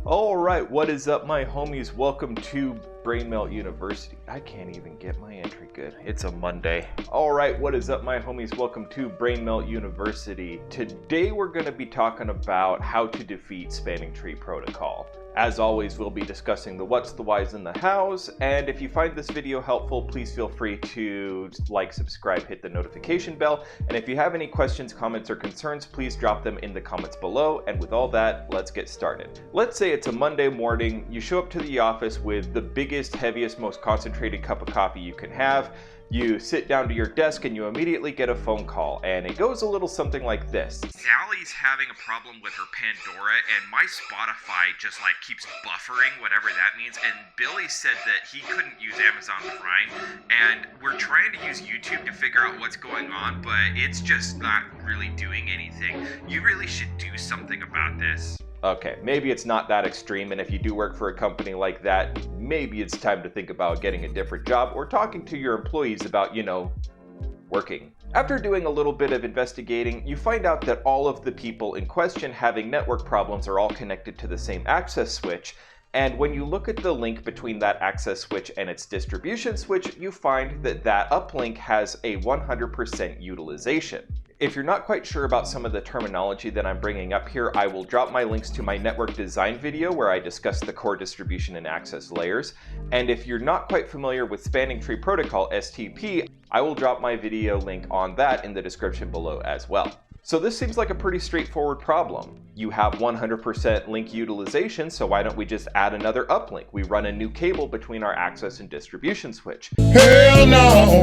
Alright, what is up my homies? Welcome to Brainmelt University. I can't even get my entry good. It's a Monday. Alright, what is up my homies? Welcome to Brainmelt University. Today we're going to be talking about how to defeat spanning tree protocol. As always, we'll be discussing the what's, the whys, and the hows, and if you find this video helpful, please feel free to like, subscribe, hit the notification bell, and if you have any questions, comments, or concerns, please drop them in the comments below, and with all that, let's get started. Let's say it's a Monday morning, you show up to the office with the biggest, heaviest, most concentrated cup of coffee you can have. You sit down to your desk and you immediately get a phone call, and it goes a little something like this. Sally's having a problem with her Pandora, and my Spotify just keeps buffering, whatever that means, and Billy said that he couldn't use Amazon Prime, and we're trying to use YouTube to figure out what's going on, but it's just not really doing anything. You really should do something about this. Okay, maybe it's not that extreme, and if you do work for a company like that, maybe it's time to think about getting a different job or talking to your employees about, working. After doing a little bit of investigating, you find out that all of the people in question having network problems are all connected to the same access switch, and when you look at the link between that access switch and its distribution switch, you find that that uplink has a 100% utilization. If you're not quite sure about some of the terminology that I'm bringing up here, I will drop my links to my network design video where I discuss the core distribution and access layers. And if you're not quite familiar with Spanning Tree Protocol, STP, I will drop my video link on that in the description below as well. So this seems like a pretty straightforward problem. You have 100% link utilization, so why don't we just add another uplink? We run a new cable between our access and distribution switch. Hell no,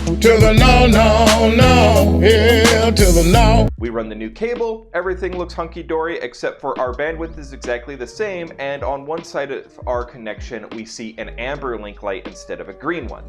to the no, no, no, hell to the no. We run the new cable, everything looks hunky-dory except for our bandwidth is exactly the same, and on one side of our connection we see an amber link light instead of a green one.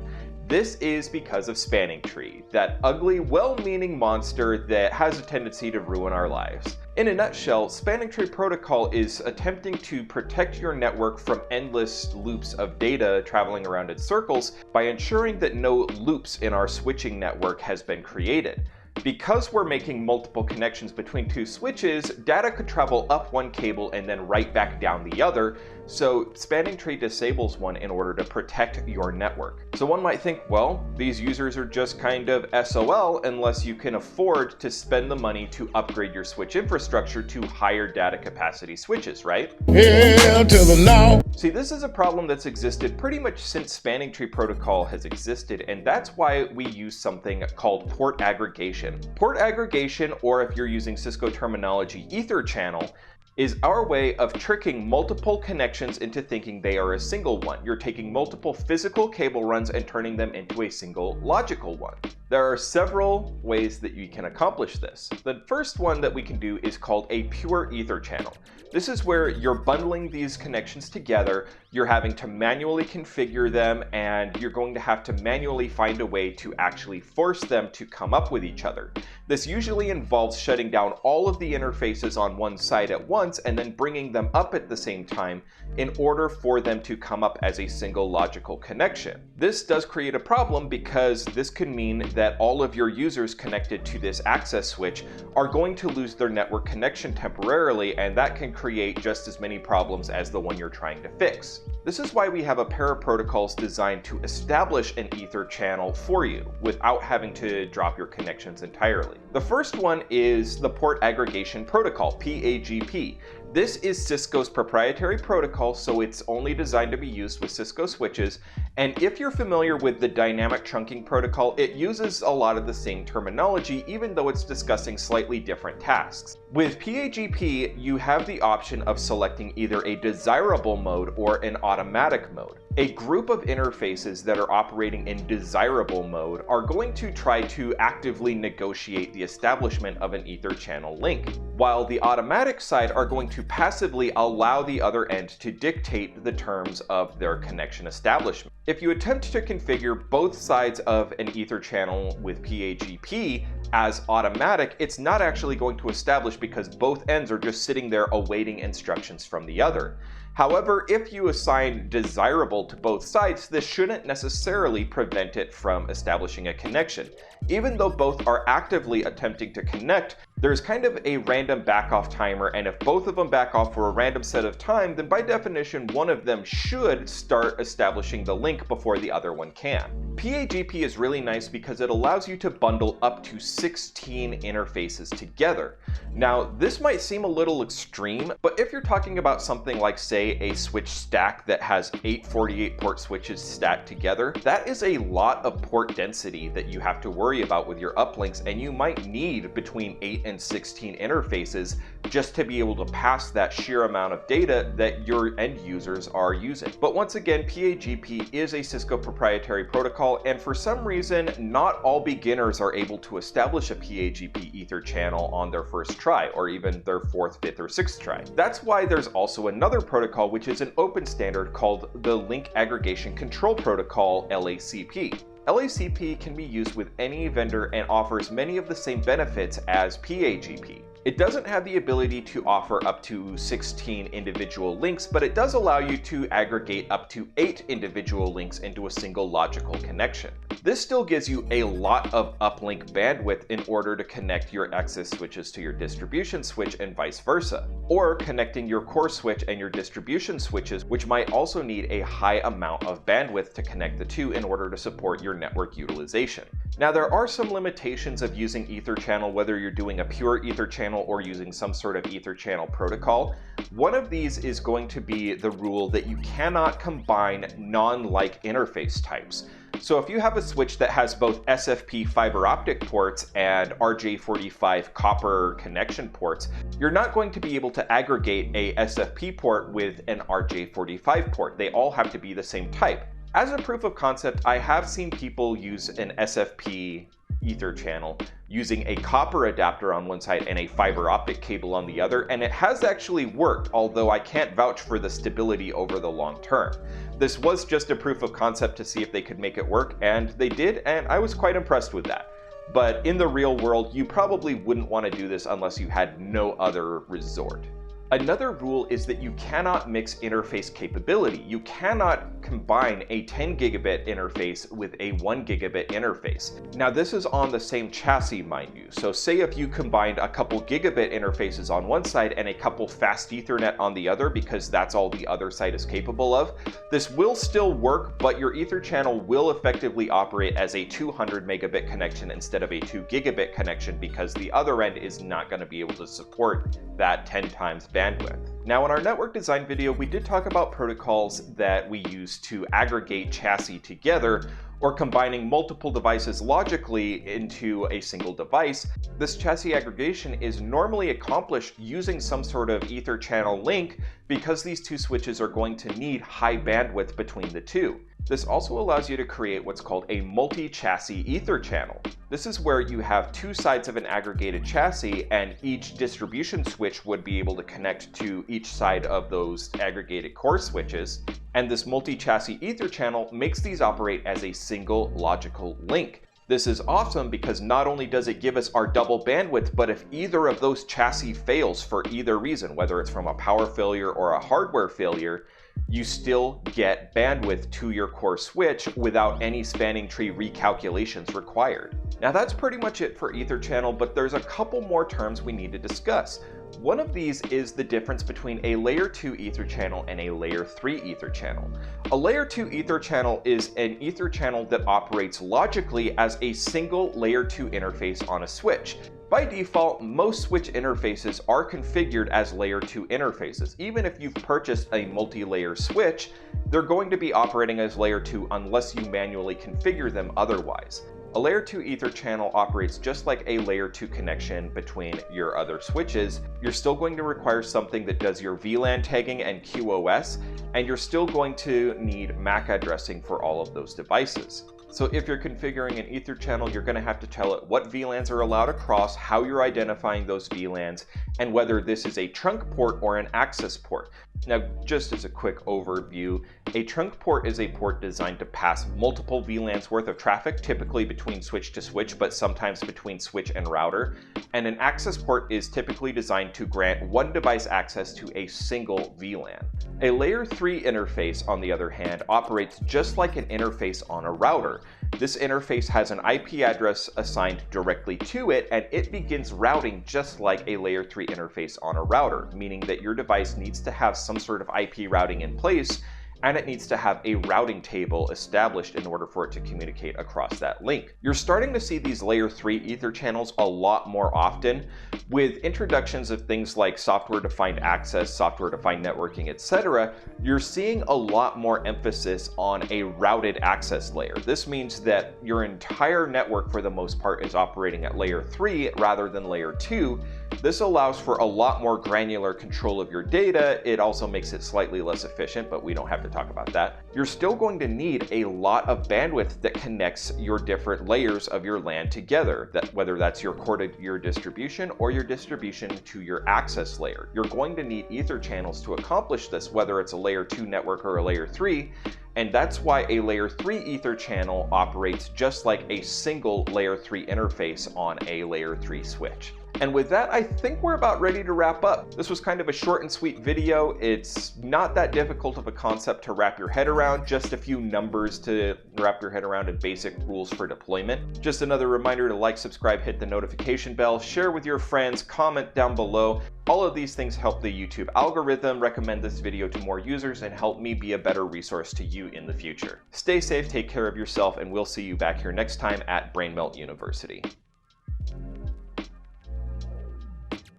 This is because of Spanning Tree, that ugly, well-meaning monster that has a tendency to ruin our lives. In a nutshell, Spanning Tree Protocol is attempting to protect your network from endless loops of data traveling around in circles by ensuring that no loops in our switching network has been created. Because we're making multiple connections between two switches, data could travel up one cable and then right back down the other, so Spanning Tree disables one in order to protect your network. So one might think, well, these users are just kind of SOL unless you can afford to spend the money to upgrade your switch infrastructure to higher data capacity switches, right? Hell to the no. See, this is a problem that's existed pretty much since Spanning Tree Protocol has existed, and that's why we use something called port aggregation. Port aggregation, or if you're using Cisco terminology, etherchannel, is our way of tricking multiple connections into thinking they are a single one. You're taking multiple physical cable runs and turning them into a single logical one. There are several ways that you can accomplish this. The first one that we can do is called a pure ether channel. This is where you're bundling these connections together, you're having to manually configure them, and you're going to have to manually find a way to actually force them to come up with each other. This usually involves shutting down all of the interfaces on one side at once and then bringing them up at the same time in order for them to come up as a single logical connection. This does create a problem because this could mean that all of your users connected to this access switch are going to lose their network connection temporarily, and that can create just as many problems as the one you're trying to fix. This is why we have a pair of protocols designed to establish an ether channel for you without having to drop your connections entirely. The first one is the port aggregation protocol, PAGP. This is Cisco's proprietary protocol, so it's only designed to be used with Cisco switches, and if you're familiar with the dynamic chunking protocol, it uses a lot of the same terminology even though it's discussing slightly different tasks. With PAGP, you have the option of selecting either a desirable mode or an automatic mode. A group of interfaces that are operating in desirable mode are going to try to actively negotiate the establishment of an ether channel link, while the automatic side are going to passively allow the other end to dictate the terms of their connection establishment. If you attempt to configure both sides of an ether channel with PAGP as automatic, it's not actually going to establish because both ends are just sitting there awaiting instructions from the other. However, if you assign desirable to both sides, this shouldn't necessarily prevent it from establishing a connection. Even though both are actively attempting to connect, There's kind of a random back off timer, and if both of them back off for a random set of time, then by definition one of them should start establishing the link before the other one can. PAGP is really nice because it allows you to bundle up to 16 interfaces together. Now, this might seem a little extreme, but if you're talking about something like, say, a switch stack that has 8 48 port switches stacked together, that is a lot of port density that you have to worry about with your uplinks, and you might need between 8 and 16 interfaces just to be able to pass that sheer amount of data that your end users are using. But once again, PAGP is a Cisco proprietary protocol, and for some reason, not all beginners are able to establish a PAGP Ether channel on their first try, or even their 4th, 5th, or 6th try. That's why there's also another protocol, which is an open standard called the Link Aggregation Control Protocol, LACP. LACP can be used with any vendor and offers many of the same benefits as PAGP. It doesn't have the ability to offer up to 16 individual links, but it does allow you to aggregate up to 8 individual links into a single logical connection. This still gives you a lot of uplink bandwidth in order to connect your access switches to your distribution switch and vice versa, or connecting your core switch and your distribution switches, which might also need a high amount of bandwidth to connect the two in order to support your network utilization. Now, there are some limitations of using Ether channel, whether you're doing a pure Ether channel or using some sort of Ether channel protocol. One of these is going to be the rule that you cannot combine non-like interface types. So if you have a switch that has both SFP fiber optic ports and RJ45 copper connection ports, you're not going to be able to aggregate a SFP port with an RJ45 port. They all have to be the same type. As a proof of concept, I have seen people use an SFP Ether channel using a copper adapter on one side and a fiber optic cable on the other, and it has actually worked, although I can't vouch for the stability over the long term. This was just a proof of concept to see if they could make it work, and they did, and I was quite impressed with that. But in the real world, you probably wouldn't want to do this unless you had no other resort. Another rule is that you cannot mix interface capability. You cannot combine a 10 gigabit interface with a 1 gigabit interface. Now, this is on the same chassis, mind you. So say if you combined a couple gigabit interfaces on one side and a couple fast Ethernet on the other, because that's all the other side is capable of, this will still work, but your Ether channel will effectively operate as a 200 megabit connection instead of a 2 gigabit connection, because the other end is not going to be able to support that 10 times bandwidth. Now, in our network design video, we did talk about protocols that we use to aggregate chassis together, or combining multiple devices logically into a single device. This chassis aggregation is normally accomplished using some sort of Ether channel link, because these two switches are going to need high bandwidth between the two. This also allows you to create what's called a multi-chassis Ether channel. This is where you have two sides of an aggregated chassis, and each distribution switch would be able to connect to each side of those aggregated core switches. And this multi-chassis Ether channel makes these operate as a single logical link. This is awesome because not only does it give us our double bandwidth, but if either of those chassis fails for either reason, whether it's from a power failure or a hardware failure, you still get bandwidth to your core switch without any spanning tree recalculations required. Now, that's pretty much it for Ether channel, but there's a couple more terms we need to discuss. One of these is the difference between a layer 2 Ether channel and a layer 3 Ether channel. A layer 2 Ether channel is an Ether channel that operates logically as a single layer 2 interface on a switch. By default, most switch interfaces are configured as layer 2 interfaces. Even if you've purchased a multi-layer switch, they're going to be operating as layer 2 unless you manually configure them otherwise. A layer 2 Ether channel operates just like a layer 2 connection between your other switches. You're still going to require something that does your VLAN tagging and QoS, and you're still going to need MAC addressing for all of those devices. So if you're configuring an Ether channel, you're going to have to tell it what VLANs are allowed across, how you're identifying those VLANs, and whether this is a trunk port or an access port. Now, just as a quick overview, a trunk port is a port designed to pass multiple VLANs worth of traffic, typically between switch to switch, but sometimes between switch and router. And an access port is typically designed to grant one device access to a single VLAN. A layer 3 interface, on the other hand, operates just like an interface on a router. router. This interface has an IP address assigned directly to it, and it begins routing just like a layer 3 interface on a router, meaning that your device needs to have some sort of IP routing in place, and it needs to have a routing table established in order for it to communicate across that link. You're starting to see these layer 3 ether channels a lot more often with introductions of things like software-defined access, software-defined networking, etc. You're seeing a lot more emphasis on a routed access layer. This means that your entire network for the most part is operating at layer 3 rather than layer 2. This allows for a lot more granular control of your data. It also makes it slightly less efficient, but we don't have to talk about that. You're still going to need a lot of bandwidth that connects your different layers of your LAN together, whether that's your core to your distribution or your distribution to your access layer. You're going to need ether channels to accomplish this, whether it's a layer 2 network or a layer 3. And that's why a layer 3 ether channel operates just like a single layer 3 interface on a layer 3 switch. And with that, I think we're about ready to wrap up. This was kind of a short and sweet video. It's not that difficult of a concept to wrap your head around, just a few numbers to wrap your head around and basic rules for deployment. Just another reminder to like, subscribe, hit the notification bell, share with your friends, comment down below. All of these things help the YouTube algorithm recommend this video to more users and help me be a better resource to you in the future. Stay safe, take care of yourself, and we'll see you back here next time at Brain Melt University.